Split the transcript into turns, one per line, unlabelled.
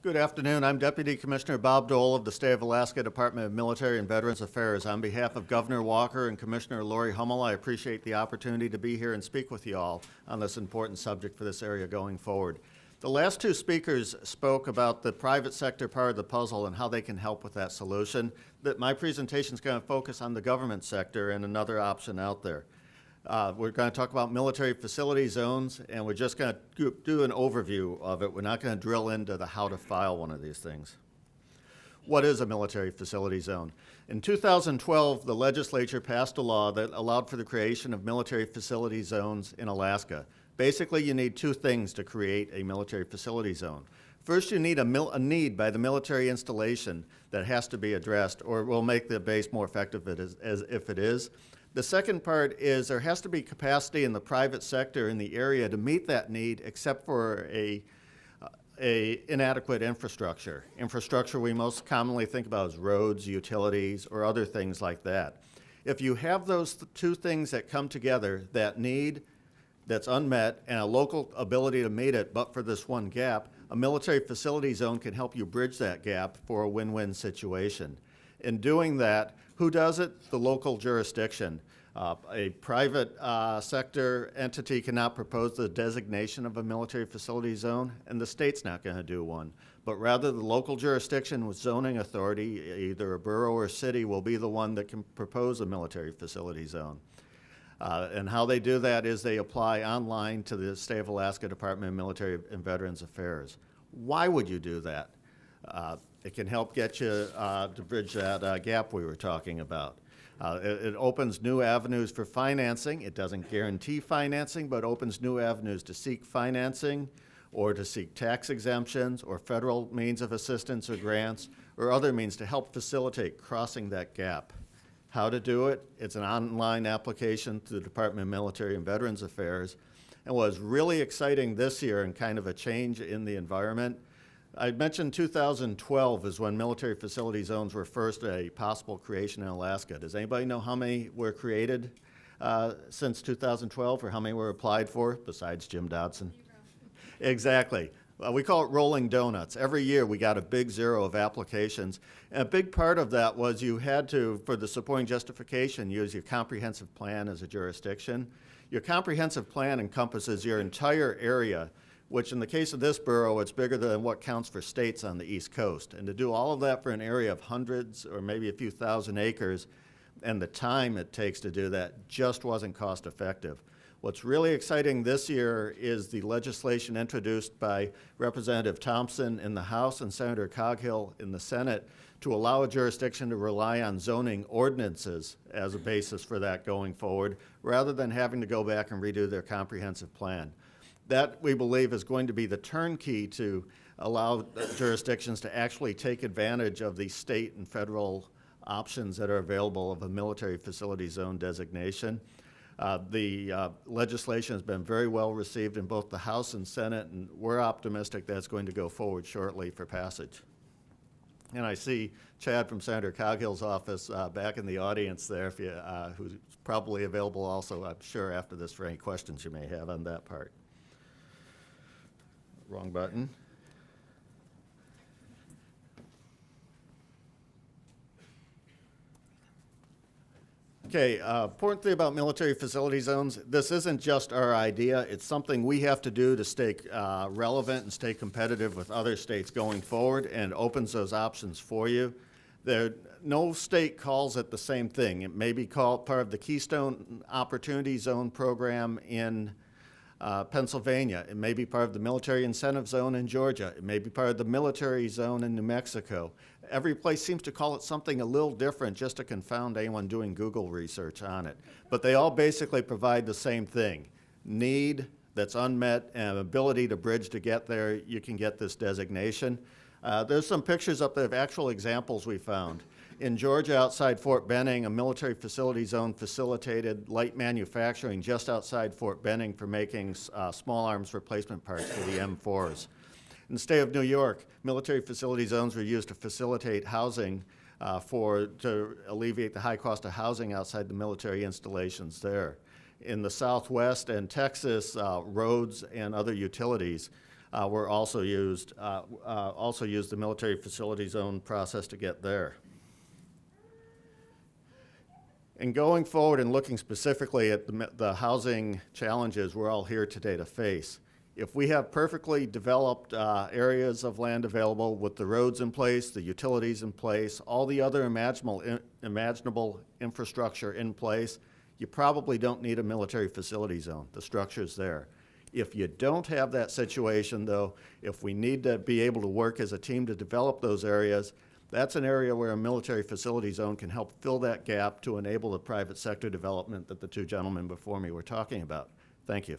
Good afternoon. I'm Deputy Commissioner Bob Dole of the State of Alaska Department of Military and Veterans Affairs. On behalf of Governor Walker and Commissioner Lori Hummel, I appreciate the opportunity to be here and speak with you all on this important subject for this area going forward. The last two speakers spoke about the private sector part of the puzzle and how they can help with that solution. My presentation is going to focus on the government sector and another option out there. We're going to talk about military facility zones, and we're just going to do an overview of it. We're not going to drill into the how to file one of these things. What is a military facility zone? In 2012, the legislature passed a law that allowed for the creation of military facility zones in Alaska. Basically, you need two things to create a military facility zone. First, you need a need by the military installation that has to be addressed, or will make the base more effective as if it is. The second part is there has to be capacity in the private sector in the area to meet that need, except for a inadequate infrastructure. Infrastructure we most commonly think about as roads, utilities, or other things like that. If you have those two things that come together, that need that's unmet and a local ability to meet it, but for this one gap, a military facility zone can help you bridge that gap for a win-win situation. In doing that, who does it? The local jurisdiction. A private sector entity cannot propose the designation of a military facility zone, and the state's not going to do one. But rather, the local jurisdiction with zoning authority, either a borough or city, will be the one that can propose a military facility zone. And how they do that is they apply online to the State of Alaska Department of Military and Veterans Affairs. Why would you do that? It can help get you to bridge that gap we were talking about. It opens new avenues for financing. It doesn't guarantee financing, but opens new avenues to seek financing or to seek tax exemptions or federal means of assistance or grants or other means to help facilitate crossing that gap. How to do it? It's an online application to the Department of Military and Veterans Affairs. And what was really exciting this year and kind of a change in the environment, I mentioned 2012 is when military facility zones were first a possible creation in Alaska. Does anybody know how many were created since 2012 or how many were applied for besides Jim Dodson? Exactly. We call it rolling donuts. Every year we got a big zero of applications. And a big part of that was you had to, for the supporting justification, use your comprehensive plan as a jurisdiction. Your comprehensive plan encompasses your entire area, which in the case of this borough, it's bigger than what counts for states on the East Coast. And to do all of that for an area of hundreds or maybe a few thousand acres, and the time it takes to do that just wasn't cost effective. What's really exciting this year is the legislation introduced by Representative Thompson in the House and Senator Coghill in the Senate to allow a jurisdiction to rely on zoning ordinances as a basis for that going forward, rather than having to go back and redo their comprehensive plan. That, we believe, is going to be the turnkey to allow jurisdictions to actually take advantage of the state and federal options that are available of a military facility zone designation. The legislation has been very well received in both the House and Senate, and we're optimistic that it's going to go forward shortly for passage. And I see Chad from Senator Coghill's office back in the audience there, if you, who's probably available also, I'm sure, after this for any questions you may have on that part. Wrong button. Okay, important thing about military facility zones, this isn't just our idea, it's something we have to do to stay relevant and stay competitive with other states going forward, and opens those options for you. No state calls it the same thing. It may be called part of the Keystone Opportunity Zone program in Pennsylvania. It may be part of the military incentive zone in Georgia. It may be part of the military zone in New Mexico. Every place seems to call it something a little different just to confound anyone doing Google research on it. But they all basically provide the same thing. Need that's unmet and ability to bridge to get there, you can get this designation. There's some pictures up there of actual examples we found. In Georgia, outside Fort Benning, a military facility zone facilitated light manufacturing just outside Fort Benning for making small arms replacement parts for the M4s. In the state of New York, military facility zones were used to facilitate housing to alleviate the high cost of housing outside the military installations there. In the Southwest and Texas, roads and other utilities we're also used the military facility zone process to get there. And going forward and looking specifically at the housing challenges we're all here today to face, if we have perfectly developed areas of land available with the roads in place, the utilities in place, all the other imaginable infrastructure in place, you probably don't need a military facility zone. The structure's there. If you don't have that situation, though, if we need to be able to work as a team to develop those areas, that's an area where a military facility zone can help fill that gap to enable the private sector development that the two gentlemen before me were talking about. Thank you.